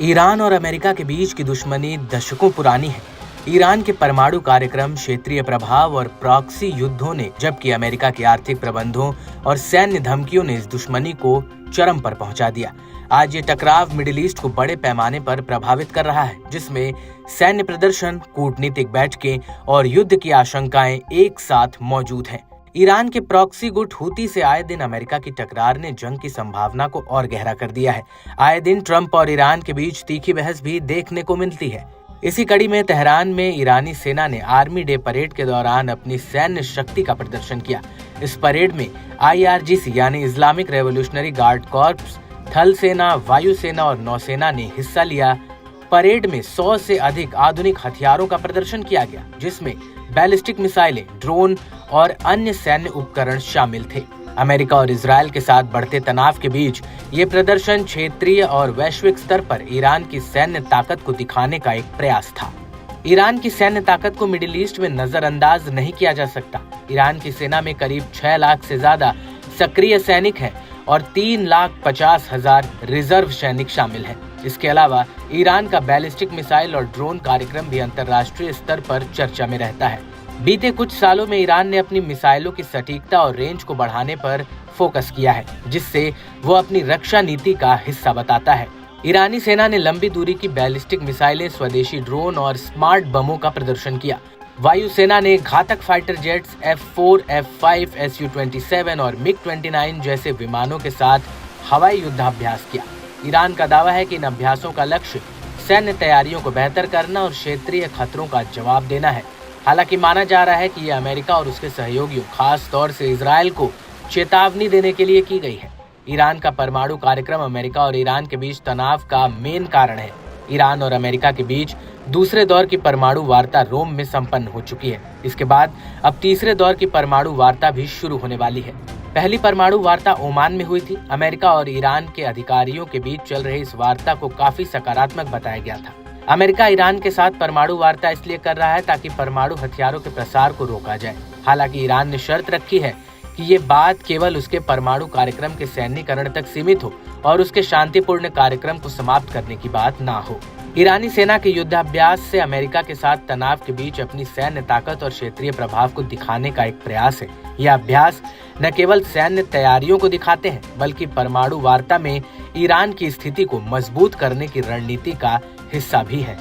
Iran और America के बीच की दुश्मनी दशकों पुरानी है। ईरान के परमाणु कार्यक्रम, क्षेत्रीय प्रभाव और प्रॉक्सी युद्धों ने, जबकि अमेरिका के आर्थिक प्रबंधों और सैन्य धमकियों ने इस दुश्मनी को चरम पर पहुंचा दिया। आज ये टकराव मिडिल ईस्ट को बड़े पैमाने पर प्रभावित कर रहा है, जिसमें सैन्य प्रदर्शन, कूटनीतिक बैठकें और युद्ध की आशंकाएं एक साथ मौजूद हैं। ईरान के प्रॉक्सी गुट हूती से आए दिन अमेरिका की टकरार ने जंग की संभावना को और गहरा कर दिया है। आए दिन ट्रंप और ईरान के बीच तीखी बहस भी देखने को मिलती है। इसी कड़ी में तेहरान में ईरानी सेना ने आर्मी डे परेड के दौरान अपनी सैन्य शक्ति का प्रदर्शन किया। इस परेड में IRGC यानी इस्लामिक रेवोल्यूशनरी गार्ड कॉर्प्स, थल सेना, वायु सेना और नौसेना ने हिस्सा लिया। परेड में 100 से अधिक आधुनिक हथियारों का प्रदर्शन किया गया, जिसमें बैलिस्टिक मिसाइलें, ड्रोन और अन्य सैन्य उपकरण शामिल थे। अमेरिका और इजरायल के साथ बढ़ते तनाव के बीच ये प्रदर्शन क्षेत्रीय और वैश्विक स्तर पर ईरान की सैन्य ताकत को दिखाने का एक प्रयास था। ईरान की सैन्य ताकत को मिडिल ईस्ट में नजरअंदाज नहीं किया जा सकता। ईरान की सेना में करीब 6 लाख से ज्यादा सक्रिय सैनिक हैं और 3,50,000 रिजर्व सैनिक शामिल हैं। इसके अलावा ईरान का बैलिस्टिक मिसाइल और ड्रोन कार्यक्रम भी अंतर्राष्ट्रीय स्तर पर चर्चा में रहता है। बीते कुछ सालों में ईरान ने अपनी मिसाइलों की सटीकता और रेंज को बढ़ाने पर फोकस किया है, जिससे वो अपनी रक्षा नीति का हिस्सा बताता है। ईरानी सेना ने लंबी दूरी की बैलिस्टिक मिसाइलें, स्वदेशी ड्रोन और स्मार्ट बमों का प्रदर्शन किया। वायु सेना ने घातक fighter jets F-4, F-5, Su-27 और MiG-29 जैसे विमानों के साथ हवाई युद्धाभ्यास किया। ईरान का दावा है कि इन अभ्यासों का लक्ष्य सैन्य तैयारियों को बेहतर करना और क्षेत्रीय खतरों का जवाब देना है। हालांकि माना जा रहा है कि ये अमेरिका और उसके सहयोगियों, खास तौर से इजरायल को चेतावनी देने के लिए की गई है। ईरान का परमाणु कार्यक्रम अमेरिका और ईरान के बीच तनाव का मेन कारण है। ईरान और अमेरिका के बीच दूसरे दौर की परमाणु वार्ता रोम में संपन्न हो चुकी है। इसके बाद अब तीसरे दौर की परमाणु वार्ता भी शुरू होने वाली है। पहली परमाणु वार्ता ओमान में हुई थी। अमेरिका और ईरान के अधिकारियों के बीच चल रही इस वार्ता को काफी सकारात्मक बताया गया था। अमेरिका ईरान के साथ परमाणु वार्ता इसलिए कर रहा है ताकि परमाणु हथियारों के प्रसार को रोका जाए। हालांकि ईरान ने शर्त रखी है कि ये बात केवल उसके परमाणु कार्यक्रम के सैन्यीकरण तक सीमित हो और उसके शांतिपूर्ण कार्यक्रम को समाप्त करने की बात ना हो। ईरानी सेना के युद्धाभ्यास से अमेरिका के साथ तनाव के बीच अपनी सैन्य ताकत और क्षेत्रीय प्रभाव को दिखाने का एक प्रयास है। यह अभ्यास न केवल सैन्य तैयारियों को दिखाते हैं, बल्कि परमाणु वार्ता में ईरान की स्थिति को मजबूत करने की रणनीति का हिस्सा भी है।